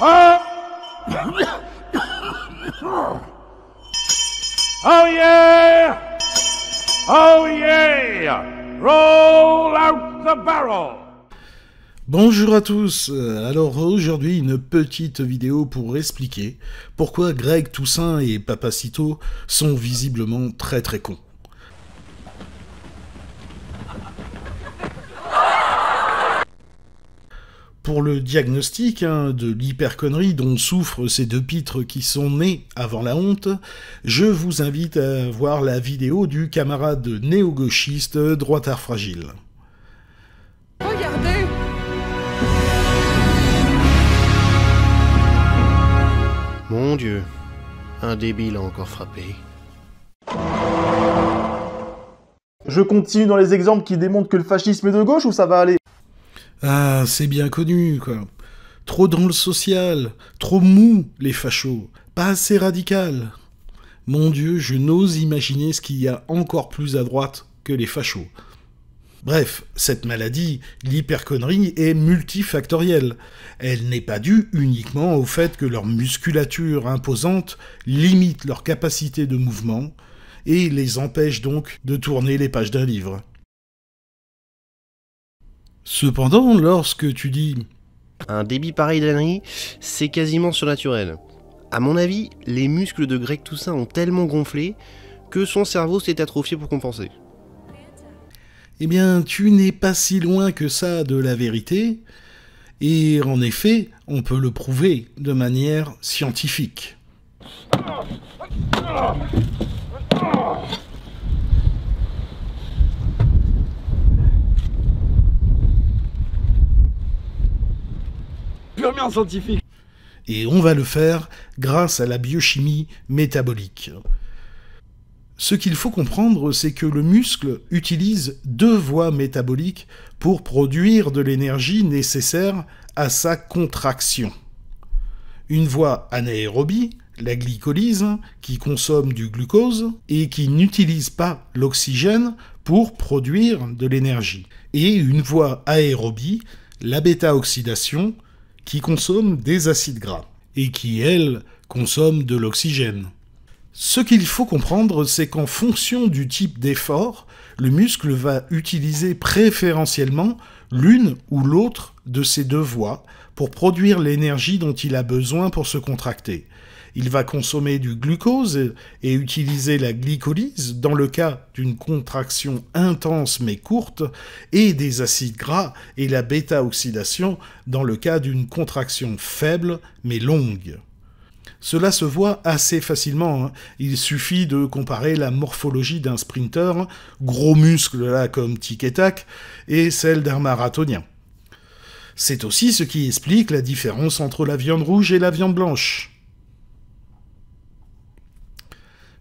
Oh! Oh yeah! Oh yeah! Roll out the barrel! Bonjour à tous, alors aujourd'hui une petite vidéo pour expliquer pourquoi Greg Toussaint et Papacito sont visiblement très cons. Pour le diagnostic de l'hyperconnerie dont souffrent ces deux pitres qui sont nés avant la honte, je vous invite à voir la vidéo du camarade néo-gauchiste droitard fragile. Regardez! Mon Dieu, un débile a encore frappé. Je continue dans les exemples qui démontrent que le fascisme est de gauche ou ça va aller? Ah, c'est bien connu, quoi. Trop dans le social, trop mou, les fachos, pas assez radical. Mon Dieu, je n'ose imaginer ce qu'il y a encore plus à droite que les fachos. Bref, cette maladie, l'hyperconnerie, est multifactorielle. Elle n'est pas due uniquement au fait que leur musculature imposante limite leur capacité de mouvement et les empêche donc de tourner les pages d'un livre. Cependant, lorsque tu dis Un débit pareil d'ânerie, c'est quasiment surnaturel. À mon avis, les muscles de Greg Toussaint ont tellement gonflé que son cerveau s'est atrophié pour compenser. eh bien, tu n'es pas si loin que ça de la vérité, et en effet, on peut le prouver de manière scientifique. Purement scientifique. Et on va le faire grâce à la biochimie métabolique. Ce qu'il faut comprendre, c'est que le muscle utilise deux voies métaboliques pour produire de l'énergie nécessaire à sa contraction. Une voie anaérobie, la glycolyse, qui consomme du glucose et qui n'utilise pas l'oxygène pour produire de l'énergie. Et une voie aérobie, la bêta-oxydation, qui consomme des acides gras et qui, elle, consomme de l'oxygène. Ce qu'il faut comprendre, c'est qu'en fonction du type d'effort, le muscle va utiliser préférentiellement l'une ou l'autre de ces deux voies pour produire l'énergie dont il a besoin pour se contracter. Il va consommer du glucose et utiliser la glycolyse dans le cas d'une contraction intense mais courte et des acides gras et la bêta-oxydation dans le cas d'une contraction faible mais longue. Cela se voit assez facilement, Il suffit de comparer la morphologie d'un sprinter, gros muscles là comme tic et tac, et celle d'un marathonien. C'est aussi ce qui explique la différence entre la viande rouge et la viande blanche.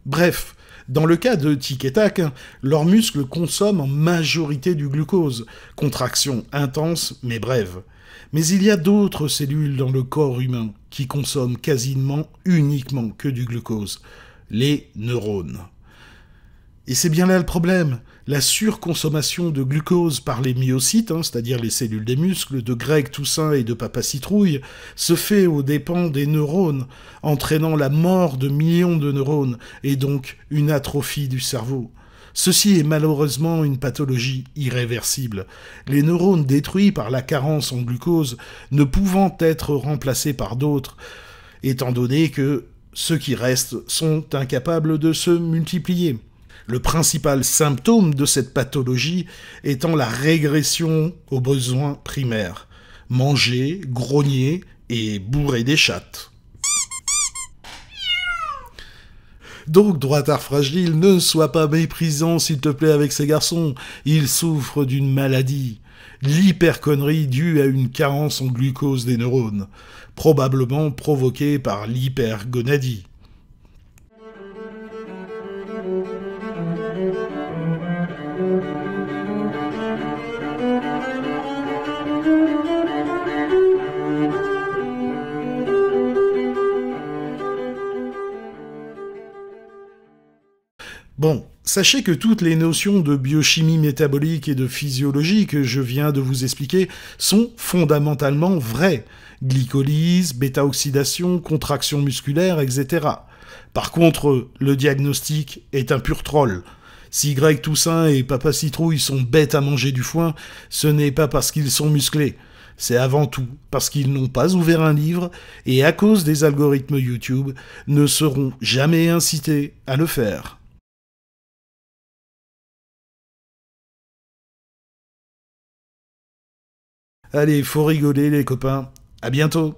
Bref, dans le cas de tic et tac, leurs muscles consomment en majorité du glucose, contraction intense mais brève. Mais il y a d'autres cellules dans le corps humain qui consomment quasiment uniquement que du glucose, les neurones. Et c'est bien là le problème, la surconsommation de glucose par les myocytes, c'est-à-dire les cellules des muscles, de Greg Toussaint et de Papa Citrouille, se fait aux dépens des neurones, entraînant la mort de millions de neurones et donc une atrophie du cerveau. Ceci est malheureusement une pathologie irréversible, les neurones détruits par la carence en glucose ne pouvant être remplacés par d'autres, étant donné que ceux qui restent sont incapables de se multiplier. Le principal symptôme de cette pathologie étant la régression aux besoins primaires, manger, grogner et bourrer des chattes. Donc, droitard fragile, ne sois pas méprisant, s'il te plaît, avec ces garçons. Ils souffrent d'une maladie, l'hyperconnerie due à une carence en glucose des neurones, probablement provoquée par l'hypergonadie. Bon, Sachez que toutes les notions de biochimie métabolique et de physiologie que je viens de vous expliquer sont fondamentalement vraies. Glycolyse, bêta-oxydation, contraction musculaire, etc. Par contre, le diagnostic est un pur troll. Si Greg Toussaint et Papa Citrouille sont bêtes à manger du foin, ce n'est pas parce qu'ils sont musclés. C'est avant tout parce qu'ils n'ont pas ouvert un livre et à cause des algorithmes YouTube, ne seront jamais incités à le faire. Allez, faut rigoler les copains. À bientôt.